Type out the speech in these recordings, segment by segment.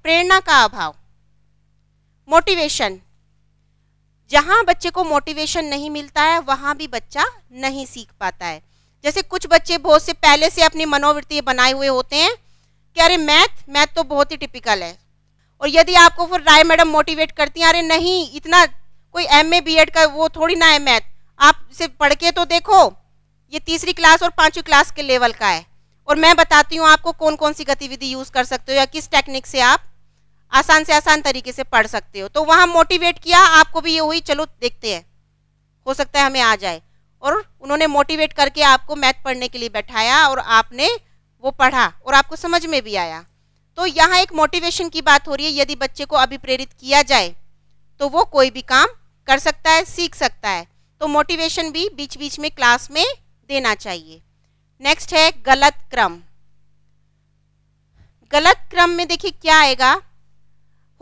प्रेरणा का अभाव, मोटिवेशन। जहाँ बच्चे को मोटिवेशन नहीं मिलता है वहाँ भी बच्चा नहीं सीख पाता है। जैसे कुछ बच्चे बहुत से पहले से अपनी मनोवृत्ति बनाए हुए होते हैं कि अरे मैथ तो बहुत ही टिपिकल है, और यदि आपको फिर राय मैडम मोटिवेट करती हैं, अरे नहीं इतना कोई MA BEd का वो थोड़ी ना है मैथ, आप इसे पढ़ के तो देखो, ये 3री क्लास और 5वीं क्लास के लेवल का है, और मैं बताती हूँ आपको कौन कौन सी गतिविधि यूज़ कर सकते हो या किस टेक्निक से आप आसान से आसान तरीके से पढ़ सकते हो। तो वहाँ मोटिवेट किया, आपको भी ये हुई चलो देखते हैं, हो सकता है हमें आ जाए, और उन्होंने मोटिवेट करके आपको मैथ पढ़ने के लिए बैठाया और आपने वो पढ़ा और आपको समझ में भी आया। तो यहाँ एक मोटिवेशन की बात हो रही है। यदि बच्चे को अभिप्रेरित किया जाए तो वो कोई भी काम कर सकता है, सीख सकता है। तो मोटिवेशन भी बीच बीच में क्लास में देना चाहिए। नेक्स्ट है गलत क्रम। गलत क्रम में देखिए क्या आएगा,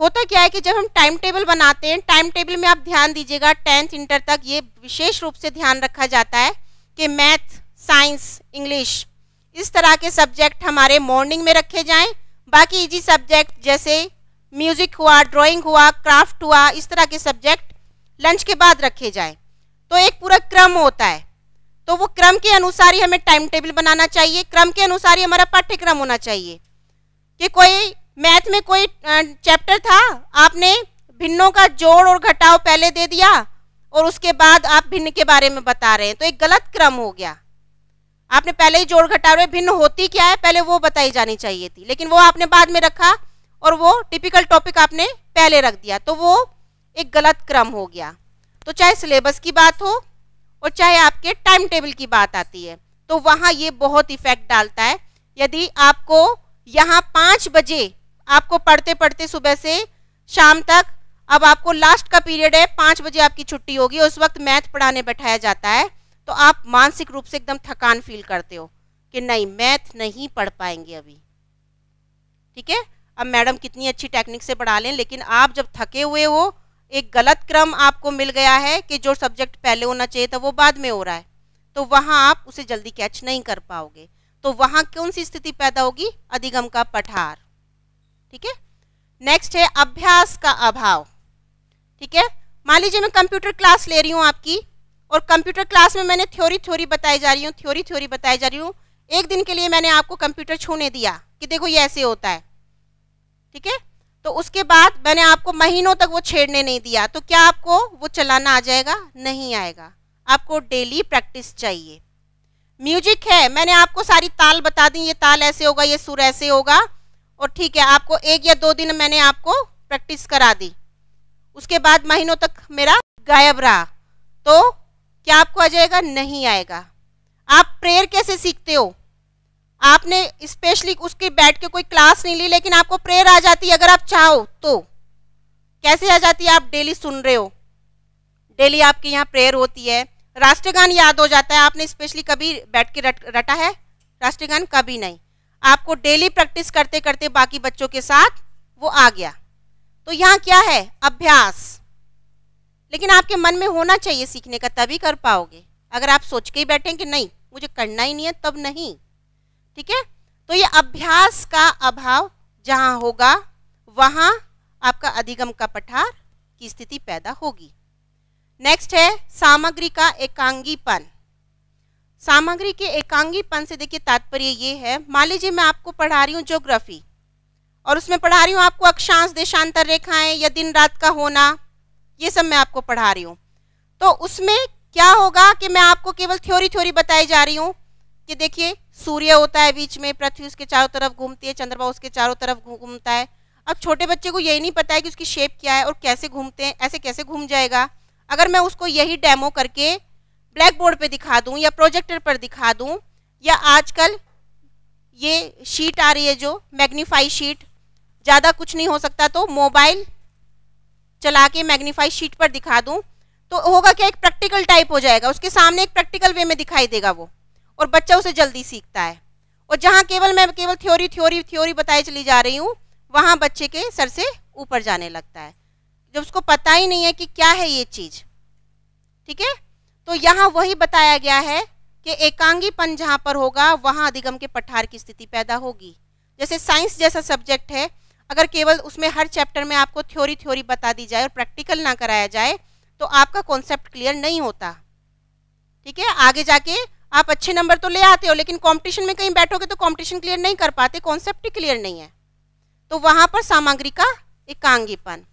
होता क्या है कि जब हम टाइम टेबल बनाते हैं, टाइम टेबल में आप ध्यान दीजिएगा 10th इंटर तक ये विशेष रूप से ध्यान रखा जाता है कि मैथ, साइंस, इंग्लिश इस तरह के सब्जेक्ट हमारे मॉर्निंग में रखे जाएं। बाकी इजी सब्जेक्ट जैसे म्यूजिक हुआ, ड्राइंग हुआ, क्राफ्ट हुआ, इस तरह के सब्जेक्ट लंच के बाद रखे जाएं। तो एक पूरा क्रम होता है, तो वो क्रम के अनुसार ही हमें टाइम टेबल बनाना चाहिए, क्रम के अनुसार ही हमारा पाठ्यक्रम होना चाहिए। कि कोई मैथ में कोई चैप्टर था, आपने भिन्नों का जोड़ और घटाव पहले दे दिया और उसके बाद आप भिन्न के बारे में बता रहे हैं, तो एक गलत क्रम हो गया। आपने पहले ही जोड़ घटाव में भिन्न होती क्या है पहले वो बताई जानी चाहिए थी, लेकिन वो आपने बाद में रखा और वो टिपिकल टॉपिक आपने पहले रख दिया, तो वो एक गलत क्रम हो गया। तो चाहे सिलेबस की बात हो और चाहे आपके टाइम टेबल की बात आती है, तो वहाँ ये बहुत इफेक्ट डालता है। यदि आपको यहाँ 5 बजे आपको पढ़ते पढ़ते सुबह से शाम तक, अब आपको लास्ट का पीरियड है, 5 बजे आपकी छुट्टी होगी, उस वक्त मैथ पढ़ाने बैठाया जाता है, तो आप मानसिक रूप से एकदम थकान फील करते हो कि नहीं मैथ नहीं पढ़ पाएंगे अभी। ठीक है, अब मैडम कितनी अच्छी टेक्निक से पढ़ा लें, लेकिन आप जब थके हुए हो, एक गलत क्रम आपको मिल गया है कि जो सब्जेक्ट पहले होना चाहिए था वो बाद में हो रहा है, तो वहाँ आप उसे जल्दी कैच नहीं कर पाओगे। तो वहाँ कौन सी स्थिति पैदा होगी, अधिगम का पठार। ठीक है, नेक्स्ट है अभ्यास का अभाव। ठीक है, मान लीजिए मैं कंप्यूटर क्लास ले रही हूँ आपकी, और कंप्यूटर क्लास में मैंने थ्योरी बताई जा रही हूँ, थ्योरी बताई जा रही हूँ। एक दिन के लिए मैंने आपको कंप्यूटर छूने दिया कि देखो ये ऐसे होता है। ठीक है, तो उसके बाद मैंने आपको महीनों तक वो छेड़ने नहीं दिया, तो क्या आपको वो चलाना आ जाएगा? नहीं आएगा। आपको डेली प्रैक्टिस चाहिए। म्यूजिक है, मैंने आपको सारी ताल बता दी, ये ताल ऐसे होगा, ये सुर ऐसे होगा, और ठीक है आपको 1 या 2 दिन मैंने आपको प्रैक्टिस करा दी, उसके बाद महीनों तक मेरा गायब रहा, तो क्या आपको आ जाएगा? नहीं आएगा। आप प्रेयर कैसे सीखते हो? आपने स्पेशली उसके बैठ के कोई क्लास नहीं ली, लेकिन आपको प्रेयर आ जाती है अगर आप चाहो तो। कैसे आ जाती है? आप डेली सुन रहे हो, डेली आपके यहाँ प्रेयर होती है, राष्ट्रगान याद हो जाता है। आपने स्पेशली कभी बैठ के रटा है राष्ट्रगान? कभी नहीं। आपको डेली प्रैक्टिस करते करते बाकी बच्चों के साथ वो आ गया। तो यहाँ क्या है? अभ्यास। लेकिन आपके मन में होना चाहिए सीखने का, तभी कर पाओगे। अगर आप सोच के ही बैठें कि नहीं मुझे करना ही नहीं है, तब नहीं। ठीक है, तो ये अभ्यास का अभाव जहाँ होगा वहाँ आपका अधिगम का पठार की स्थिति पैदा होगी। नेक्स्ट है सामग्री का एकांगीपन। सामग्री के एकांगीपन से देखिए तात्पर्य ये है, मान लीजिए मैं आपको पढ़ा रही हूँ ज्योग्राफी, और उसमें पढ़ा रही हूँ आपको अक्षांश देशांतर रेखाएं या दिन रात का होना, ये सब मैं आपको पढ़ा रही हूँ। तो उसमें क्या होगा कि मैं आपको केवल थ्योरी बताई जा रही हूँ कि देखिए सूर्य होता है बीच में, पृथ्वी उसके चारों तरफ घूमती है, चंद्रमा उसके चारों तरफ घूमता है। अब छोटे बच्चे को यही नहीं पता है कि उसकी शेप क्या है और कैसे घूमते हैं, ऐसे कैसे घूम जाएगा। अगर मैं उसको यही डेमो करके ब्लैक बोर्ड पे दिखा दूं या प्रोजेक्टर पर दिखा दूं, या आजकल ये शीट आ रही है जो मैग्नीफाई शीट, ज़्यादा कुछ नहीं हो सकता तो मोबाइल चला के मैग्नीफाई शीट पर दिखा दूं, तो होगा क्या, एक प्रैक्टिकल टाइप हो जाएगा, उसके सामने एक प्रैक्टिकल वे में दिखाई देगा वो, और बच्चा उसे जल्दी सीखता है। और जहाँ मैं केवल थ्योरी बताई चली जा रही हूँ, वहाँ बच्चे के सर से ऊपर जाने लगता है, जब उसको पता ही नहीं है कि क्या है ये चीज़। ठीक है, तो यहाँ वही बताया गया है कि एकांगीपन जहाँ पर होगा वहाँ अधिगम के पठार की स्थिति पैदा होगी। जैसे साइंस जैसा सब्जेक्ट है, अगर केवल उसमें हर चैप्टर में आपको थ्योरी बता दी जाए और प्रैक्टिकल ना कराया जाए तो आपका कॉन्सेप्ट क्लियर नहीं होता। ठीक है, आगे जाके आप अच्छे नंबर तो ले आते हो, लेकिन कंपटीशन में कहीं बैठोगे तो कंपटीशन क्लियर नहीं कर पाते, कॉन्सेप्ट ही क्लियर नहीं है। तो वहां पर सामग्री का एकांगीपन।